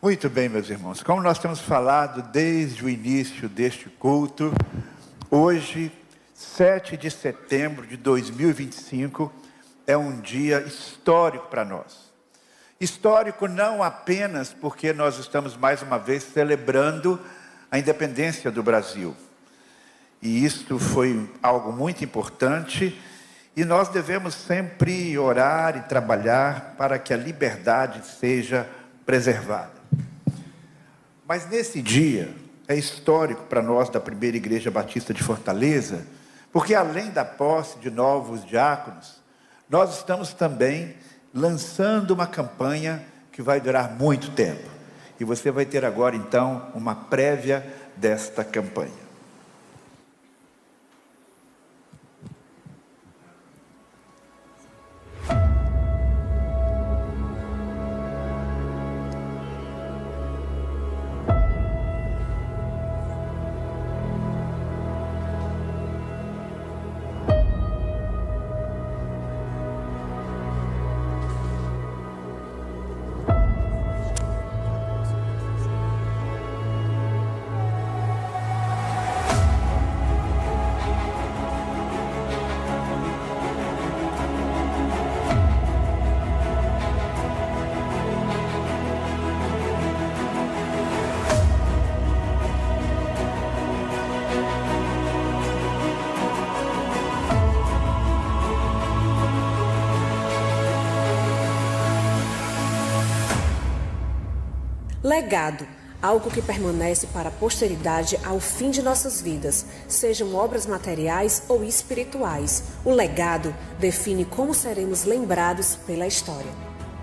Muito bem, meus irmãos. Como nós temos falado desde o início deste culto, hoje, 7 de setembro de 2025, é um dia histórico para nós. Histórico não apenas porque nós estamos mais uma vez celebrando a independência do Brasil. E isto foi algo muito importante e nós devemos sempre orar e trabalhar para que a liberdade seja preservada. Mas nesse dia é histórico para nós da Primeira Igreja Batista de Fortaleza, porque além da posse de novos diáconos, nós estamos também lançando uma campanha que vai durar muito tempo. E você vai ter agora então uma prévia desta campanha. Legado, algo que permanece para a posteridade ao fim de nossas vidas, sejam obras materiais ou espirituais. O legado define como seremos lembrados pela história.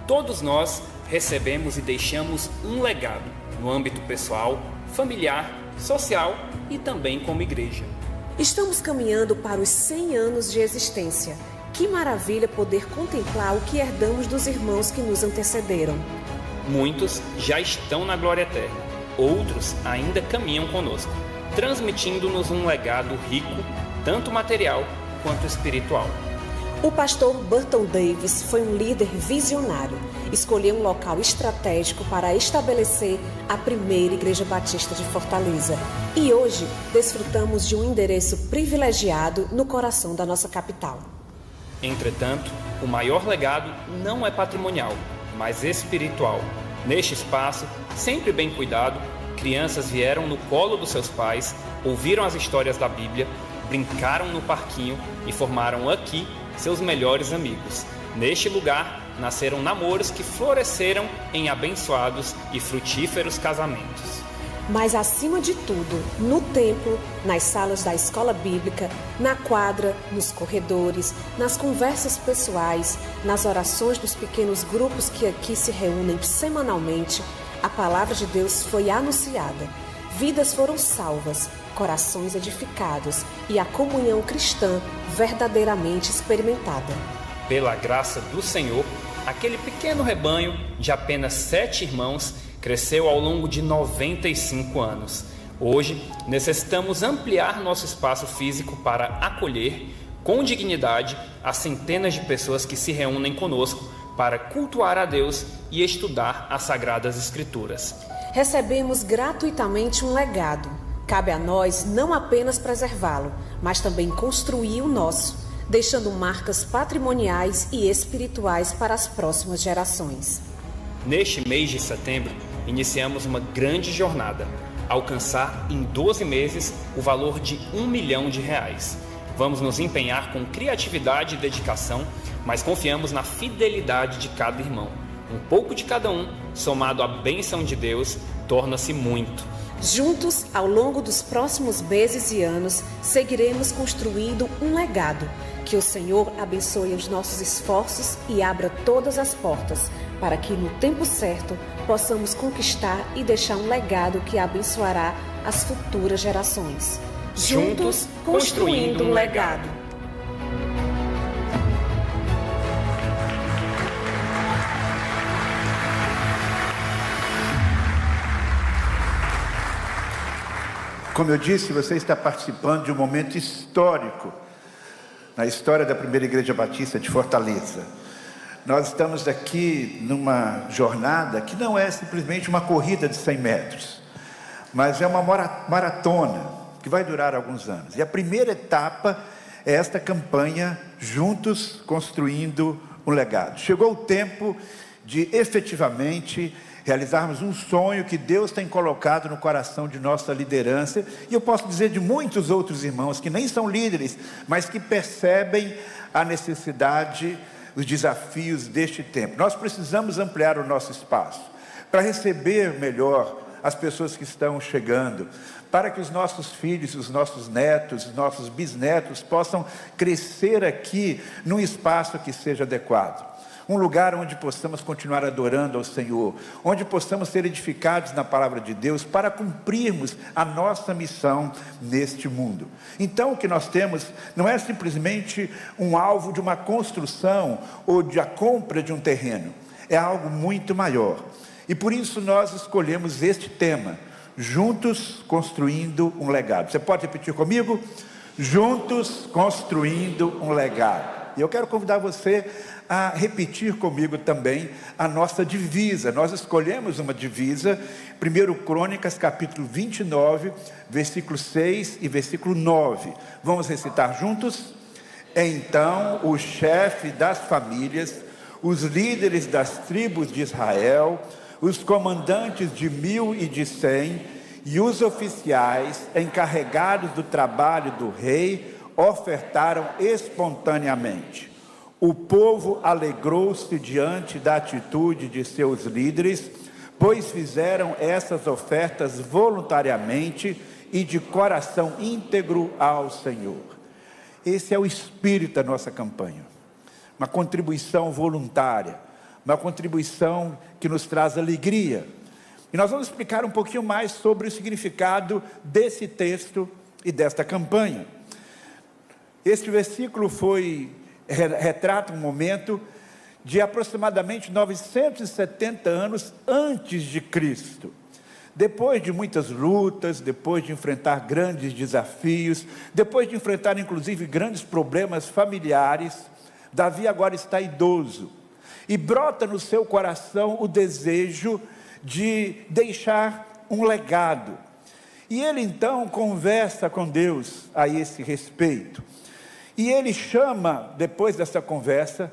Todos nós recebemos e deixamos um legado no âmbito pessoal, familiar, social e também como igreja. Estamos caminhando para os 100 anos de existência. Que maravilha poder contemplar o que herdamos dos irmãos que nos antecederam. Muitos já estão na glória eterna, outros ainda caminham conosco, transmitindo-nos um legado rico, tanto material quanto espiritual. O pastor Burton Davis foi um líder visionário. Escolheu um local estratégico para estabelecer a primeira Igreja Batista de Fortaleza. E hoje desfrutamos de um endereço privilegiado no coração da nossa capital. Entretanto, o maior legado não é patrimonial, mas espiritual. Neste espaço, sempre bem cuidado, crianças vieram no colo dos seus pais, ouviram as histórias da Bíblia, brincaram no parquinho e formaram aqui seus melhores amigos. Neste lugar, nasceram namoros que floresceram em abençoados e frutíferos casamentos. Mas acima de tudo, no templo, nas salas da escola bíblica, na quadra, nos corredores, nas conversas pessoais, nas orações dos pequenos grupos que aqui se reúnem semanalmente, a palavra de Deus foi anunciada. Vidas foram salvas, corações edificados e a comunhão cristã verdadeiramente experimentada. Pela graça do Senhor, aquele pequeno rebanho de apenas 7 irmãos cresceu ao longo de 95 anos. Hoje, necessitamos ampliar nosso espaço físico para acolher, com dignidade, as centenas de pessoas que se reúnem conosco para cultuar a Deus e estudar as Sagradas Escrituras. Recebemos gratuitamente um legado. Cabe a nós não apenas preservá-lo, mas também construir o nosso, deixando marcas patrimoniais e espirituais para as próximas gerações. Neste mês de setembro, iniciamos uma grande jornada, alcançar em 12 meses o valor de R$1 milhão. Vamos nos empenhar com criatividade e dedicação, mas confiamos na fidelidade de cada irmão. Um pouco de cada um, somado à bênção de Deus, torna-se muito. Juntos, ao longo dos próximos meses e anos, seguiremos construindo um legado. Que o Senhor abençoe os nossos esforços e abra todas as portas, para que no tempo certo possamos conquistar e deixar um legado que abençoará as futuras gerações. Juntos, construindo um legado. Como eu disse, você está participando de um momento histórico na história da Primeira Igreja Batista de Fortaleza. Nós estamos aqui numa jornada que não é simplesmente uma corrida de 100 metros, mas é uma maratona que vai durar alguns anos. E a primeira etapa é esta campanha Juntos Construindo um Legado. Chegou o tempo de efetivamente realizarmos um sonho que Deus tem colocado no coração de nossa liderança, e eu posso dizer de muitos outros irmãos que nem são líderes, mas que percebem a necessidade, os desafios deste tempo. Nós precisamos ampliar o nosso espaço para receber melhor as pessoas que estão chegando, para que os nossos filhos, os nossos netos, os nossos bisnetos possam crescer aqui num espaço que seja adequado. Um lugar onde possamos continuar adorando ao Senhor, onde possamos ser edificados na palavra de Deus para cumprirmos a nossa missão neste mundo. Então o que nós temos não é simplesmente um alvo de uma construção ou de a compra de um terreno, é algo muito maior. E por isso nós escolhemos este tema, Juntos Construindo um Legado. Você pode repetir comigo? Juntos Construindo um Legado. E eu quero convidar você a repetir comigo também a nossa divisa. Nós escolhemos uma divisa, 1 Crônicas, capítulo 29, versículo 6 e versículo 9. Vamos recitar juntos? Então, o chefe das famílias, os líderes das tribos de Israel, os comandantes de 1000 e de 100, e os oficiais encarregados do trabalho do rei, ofertaram espontaneamente. O povo alegrou-se diante da atitude de seus líderes, pois fizeram essas ofertas voluntariamente e de coração íntegro ao Senhor. Esse é o espírito da nossa campanha, uma contribuição voluntária, uma contribuição que nos traz alegria. E nós vamos explicar um pouquinho mais sobre o significado desse texto e desta campanha. Este versículo retrata um momento de aproximadamente 970 anos antes de Cristo. Depois de muitas lutas, depois de enfrentar grandes desafios, depois de enfrentar inclusive grandes problemas familiares, Davi agora está idoso. E brota no seu coração o desejo de deixar um legado. E ele então conversa com Deus a esse respeito. E ele chama, depois dessa conversa,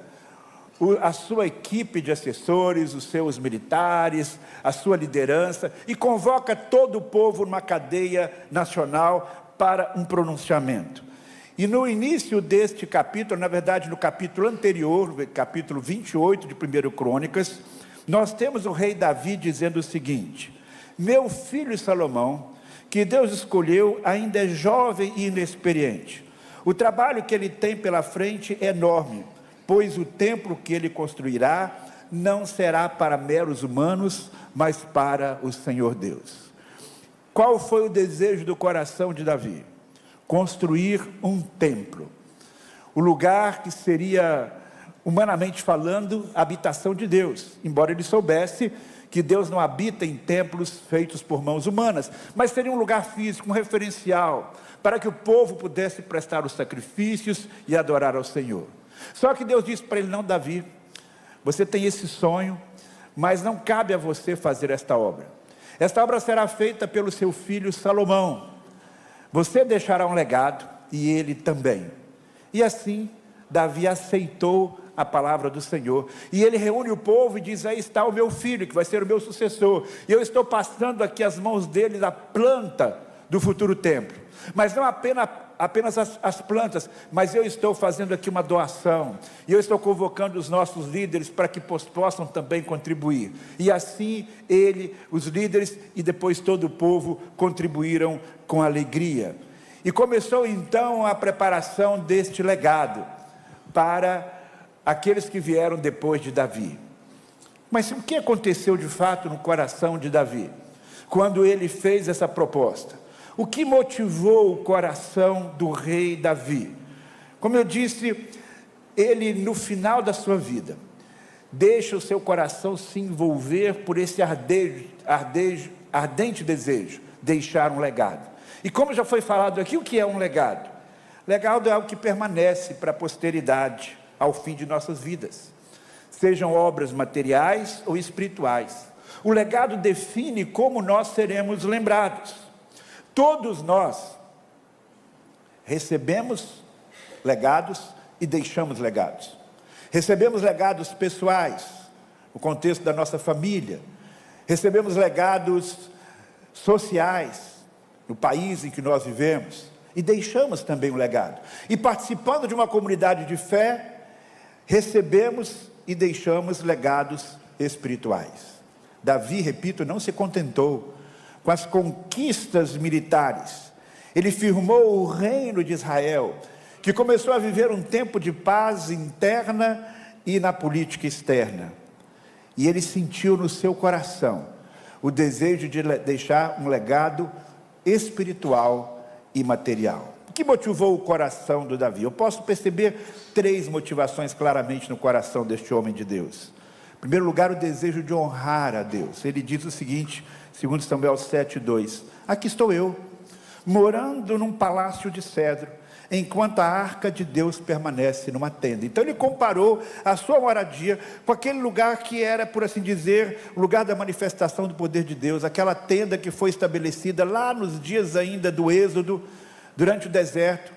a sua equipe de assessores, os seus militares, a sua liderança, e convoca todo o povo numa cadeia nacional para um pronunciamento. E no início deste capítulo, na verdade no capítulo anterior, capítulo 28 de 1 Crônicas, nós temos o rei Davi dizendo o seguinte: meu filho Salomão, que Deus escolheu, ainda é jovem e inexperiente. O trabalho que ele tem pela frente é enorme, pois o templo que ele construirá não será para meros humanos, mas para o Senhor Deus. Qual foi o desejo do coração de Davi? Construir um templo, o lugar que seria, humanamente falando, a habitação de Deus, embora ele soubesse que Deus não habita em templos feitos por mãos humanas, mas seria um lugar físico, um referencial, para que o povo pudesse prestar os sacrifícios e adorar ao Senhor. Só que Deus disse para ele: não, Davi, você tem esse sonho, mas não cabe a você fazer esta obra. Esta obra será feita pelo seu filho Salomão. Você deixará um legado e ele também. E assim, Davi aceitou a palavra do Senhor. E ele reúne o povo e diz: aí está o meu filho, que vai ser o meu sucessor. E eu estou passando aqui às mãos dele a planta do futuro templo. Mas não apenas as plantas, mas eu estou fazendo aqui uma doação. E eu estou convocando os nossos líderes para que possam também contribuir. E assim ele, os líderes e depois todo o povo contribuíram com alegria. E começou então a preparação deste legado para aqueles que vieram depois de Davi. Mas o que aconteceu de fato no coração de Davi, quando ele fez essa proposta? O que motivou o coração do rei Davi? Como eu disse, ele no final da sua vida, deixa o seu coração se envolver por esse ardente desejo, deixar um legado. E como já foi falado aqui, o que é um legado? Legado é algo que permanece para a posteridade, ao fim de nossas vidas. sejam obras materiais ou espirituais. O legado define como nós seremos lembrados. Todos nós recebemos legados e deixamos legados. Recebemos legados pessoais, no contexto da nossa família. Recebemos legados sociais, no país em que nós vivemos. E deixamos também um legado. E participando de uma comunidade de fé, recebemos e deixamos legados espirituais. Davi, repito, não se contentou com as conquistas militares. Ele firmou o reino de Israel, que começou a viver um tempo de paz interna e na política externa. E ele sentiu no seu coração o desejo de deixar um legado espiritual e material. O que motivou o coração do Davi? Eu posso perceber 3 motivações claramente no coração deste homem de Deus. Em primeiro lugar, o desejo de honrar a Deus. Ele diz o seguinte, 2 Samuel 7:2: aqui estou eu, morando num palácio de cedro, enquanto a arca de Deus permanece numa tenda. Então ele comparou a sua moradia com aquele lugar que era, por assim dizer, o lugar da manifestação do poder de Deus, aquela tenda que foi estabelecida lá nos dias ainda do Êxodo, durante o deserto,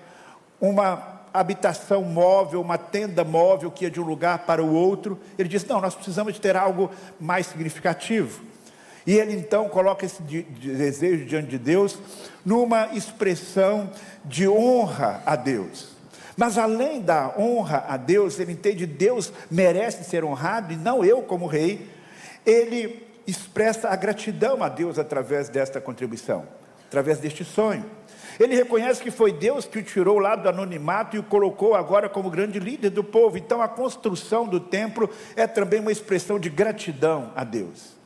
uma habitação móvel, uma tenda móvel que ia de um lugar para o outro. Ele disse, não, nós precisamos de ter algo mais significativo. E ele então coloca esse desejo diante de Deus numa expressão de honra a Deus. Mas além da honra a Deus, ele entende que Deus merece ser honrado e não eu como rei. Ele expressa a gratidão a Deus através desta contribuição, através deste sonho. Ele reconhece que foi Deus que o tirou lá do anonimato e o colocou agora como grande líder do povo. Então a construção do templo é também uma expressão de gratidão a Deus.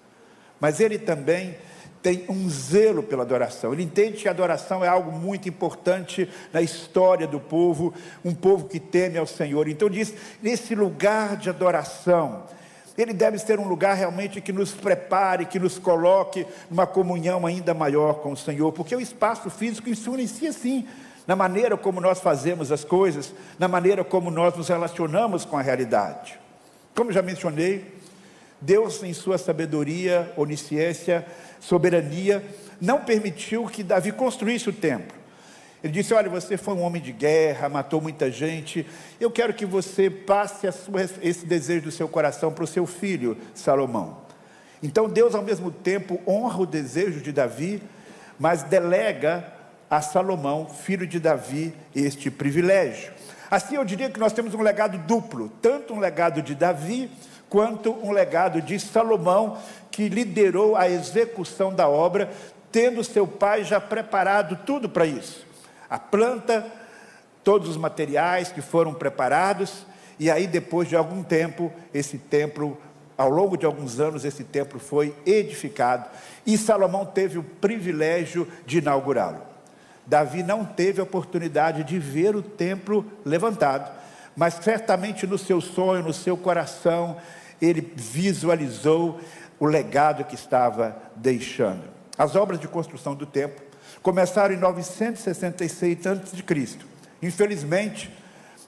Mas ele também tem um zelo pela adoração. Ele entende que a adoração é algo muito importante na história do povo, um povo que teme ao Senhor. Então diz, nesse lugar de adoração, ele deve ser um lugar realmente que nos prepare, que nos coloque numa comunhão ainda maior com o Senhor, porque o espaço físico influencia sim, na maneira como nós fazemos as coisas, na maneira como nós nos relacionamos com a realidade. Como já mencionei, Deus, em sua sabedoria, onisciência, soberania, não permitiu que Davi construísse o templo. Ele disse, olha, você foi um homem de guerra, matou muita gente, eu quero que você passe esse desejo do seu coração para o seu filho, Salomão. Então Deus, ao mesmo tempo, honra o desejo de Davi, mas delega a Salomão, filho de Davi, este privilégio. Assim eu diria que nós temos um legado duplo, tanto um legado de Davi, quanto um legado de Salomão, que liderou a execução da obra, tendo seu pai já preparado tudo para isso. A planta, todos os materiais que foram preparados, e aí depois de algum tempo, esse templo, ao longo de alguns anos, esse templo foi edificado, e Salomão teve o privilégio de inaugurá-lo. Davi não teve a oportunidade de ver o templo levantado, mas certamente no seu sonho, no seu coração, ele visualizou o legado que estava deixando. As obras de construção do templo começaram em 966 a.C. Infelizmente,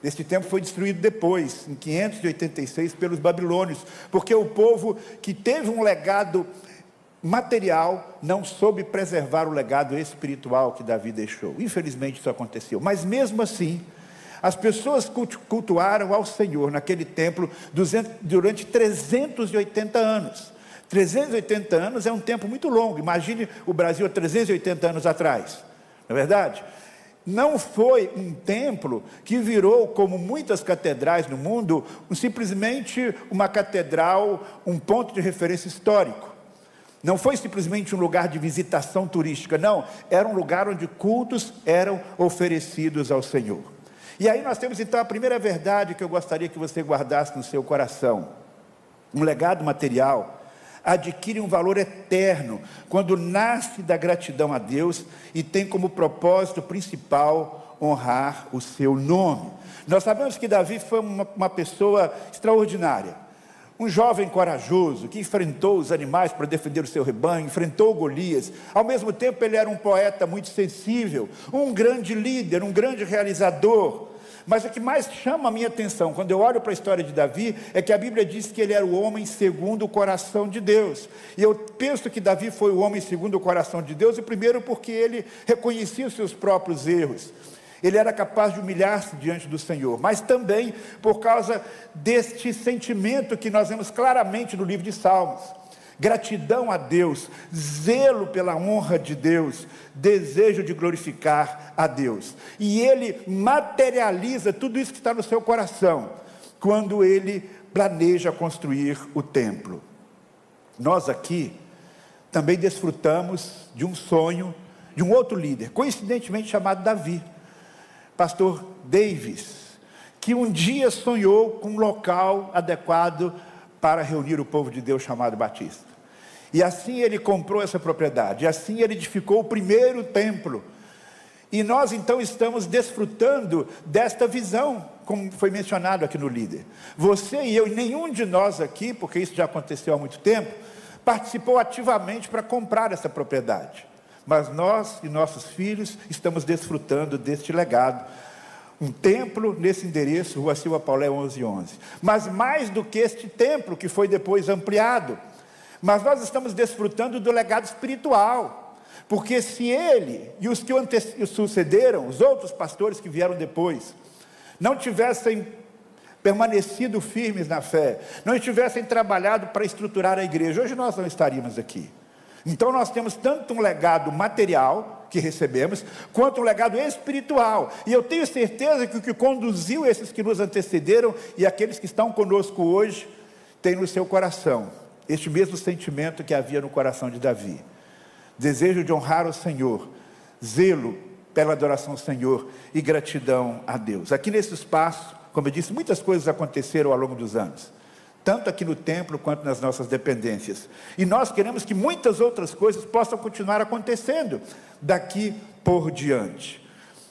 esse templo foi destruído depois, em 586, pelos babilônios, porque o povo que teve um legado material não soube preservar o legado espiritual que Davi deixou. Infelizmente isso aconteceu, mas mesmo assim, as pessoas cultuaram ao Senhor naquele templo durante 380 anos. 380 anos é um tempo muito longo. Imagine o Brasil há 380 anos atrás, não é verdade? Não foi um templo que virou, como muitas catedrais no mundo, simplesmente uma catedral, um ponto de referência histórico. Não foi simplesmente um lugar de visitação turística, não. Era um lugar onde cultos eram oferecidos ao Senhor. E aí nós temos então a primeira verdade que eu gostaria que você guardasse no seu coração. Um legado material adquire um valor eterno quando nasce da gratidão a Deus e tem como propósito principal honrar o seu nome. Nós sabemos que Davi foi uma pessoa extraordinária, um jovem corajoso que enfrentou os animais para defender o seu rebanho, enfrentou Golias. Ao mesmo tempo ele era um poeta muito sensível, um grande líder, um grande realizador. Mas o que mais chama a minha atenção, quando eu olho para a história de Davi, é que a Bíblia diz que ele era o homem segundo o coração de Deus. E eu penso que Davi foi o homem segundo o coração de Deus, e primeiro porque ele reconhecia os seus próprios erros. Ele era capaz de humilhar-se diante do Senhor, mas também por causa deste sentimento que nós vemos claramente no livro de Salmos. Gratidão a Deus, zelo pela honra de Deus, desejo de glorificar a Deus. E ele materializa tudo isso que está no seu coração, quando ele planeja construir o templo. Nós aqui também desfrutamos de um sonho de um outro líder, coincidentemente chamado Davi, pastor Davis, que um dia sonhou com um local adequado para reunir o povo de Deus chamado Batista. E assim ele comprou essa propriedade, e assim ele edificou o primeiro templo. E nós então estamos desfrutando desta visão, como foi mencionado aqui no líder. Você e eu, e nenhum de nós aqui, porque isso já aconteceu há muito tempo, participou ativamente para comprar essa propriedade. Mas nós e nossos filhos estamos desfrutando deste legado. Um templo nesse endereço, Rua Silva Paulé 1111. Mas mais do que este templo, que foi depois ampliado, mas nós estamos desfrutando do legado espiritual. Porque se ele e os que o sucederam, os outros pastores que vieram depois, não tivessem permanecido firmes na fé, não tivessem trabalhado para estruturar a igreja, hoje nós não estaríamos aqui. Então nós temos tanto um legado material que recebemos, quanto um legado espiritual. E eu tenho certeza que o que conduziu esses que nos antecederam e aqueles que estão conosco hoje, tem no seu coração este mesmo sentimento que havia no coração de Davi. Desejo de honrar o Senhor, zelo pela adoração ao Senhor e gratidão a Deus. Aqui nesse espaço, como eu disse, muitas coisas aconteceram ao longo dos anos, tanto aqui no templo quanto nas nossas dependências. E nós queremos que muitas outras coisas possam continuar acontecendo daqui por diante.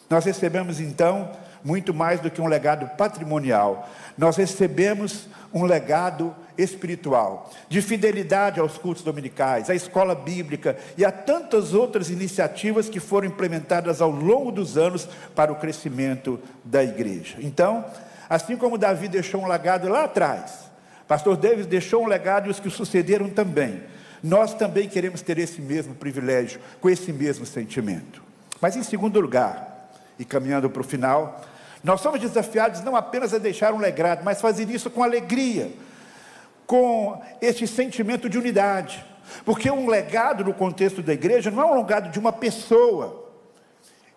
Nós recebemos então muito mais do que um legado patrimonial. Nós recebemos um legado espiritual, de fidelidade aos cultos dominicais, à escola bíblica e a tantas outras iniciativas que foram implementadas ao longo dos anos para o crescimento da igreja. Então, assim como Davi deixou um legado lá atrás, pastor Davis deixou um legado e os que o sucederam também, nós também queremos ter esse mesmo privilégio, com esse mesmo sentimento. Mas em segundo lugar, e caminhando para o final, nós somos desafiados não apenas a deixar um legado, mas fazer isso com alegria, com este sentimento de unidade. Porque um legado no contexto da igreja não é um legado de uma pessoa,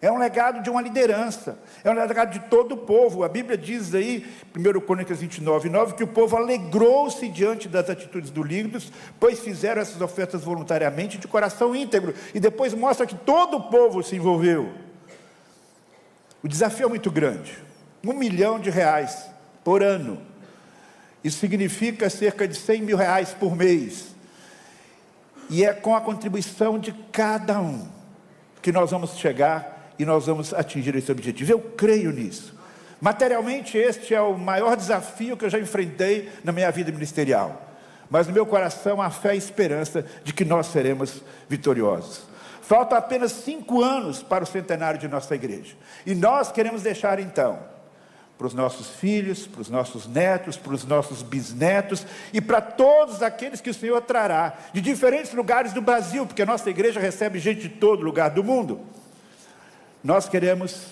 é um legado de uma liderança, é um legado de todo o povo. A Bíblia diz aí, 1 Crônicas 29:9, que o povo alegrou-se diante das atitudes do líder, pois fizeram essas ofertas voluntariamente de coração íntegro. E depois mostra que todo o povo se envolveu. O desafio é muito grande, R$1 milhão por ano. Isso significa cerca de R$100 mil por mês. E é com a contribuição de cada um que nós vamos chegar e nós vamos atingir esse objetivo. Eu creio nisso. Materialmente, este é o maior desafio que eu já enfrentei na minha vida ministerial. Mas no meu coração há fé e esperança de que nós seremos vitoriosos. Faltam apenas 5 anos para o centenário de nossa igreja. E nós queremos deixar então, para os nossos filhos, para os nossos netos, para os nossos bisnetos e para todos aqueles que o Senhor trará, de diferentes lugares do Brasil, porque a nossa igreja recebe gente de todo lugar do mundo. Nós queremos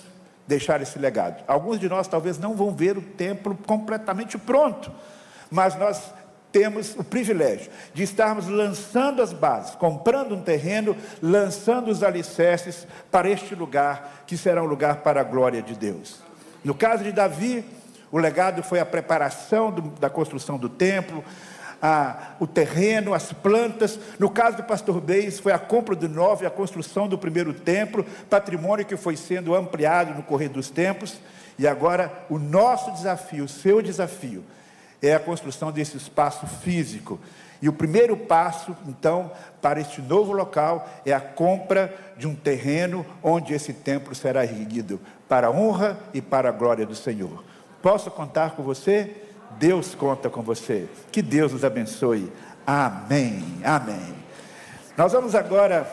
deixar esse legado. Alguns de nós talvez não vão ver o templo completamente pronto, mas nós temos o privilégio de estarmos lançando as bases, comprando um terreno, lançando os alicerces para este lugar, que será um lugar para a glória de Deus. No caso de Davi, o legado foi a preparação da construção do templo, o terreno, as plantas. No caso do pastor Beis, foi a compra do novo e a construção do primeiro templo, patrimônio que foi sendo ampliado no correr dos tempos. E agora o nosso desafio, o seu desafio, é a construção desse espaço físico. E o primeiro passo, então, para este novo local, é a compra de um terreno onde esse templo será erguido, para a honra e para a glória do Senhor. Posso contar com você? Deus conta com você. Que Deus nos abençoe. Amém. Amém. Nós vamos agora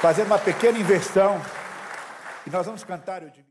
fazer uma pequena inversão, e nós vamos cantar, eu digo.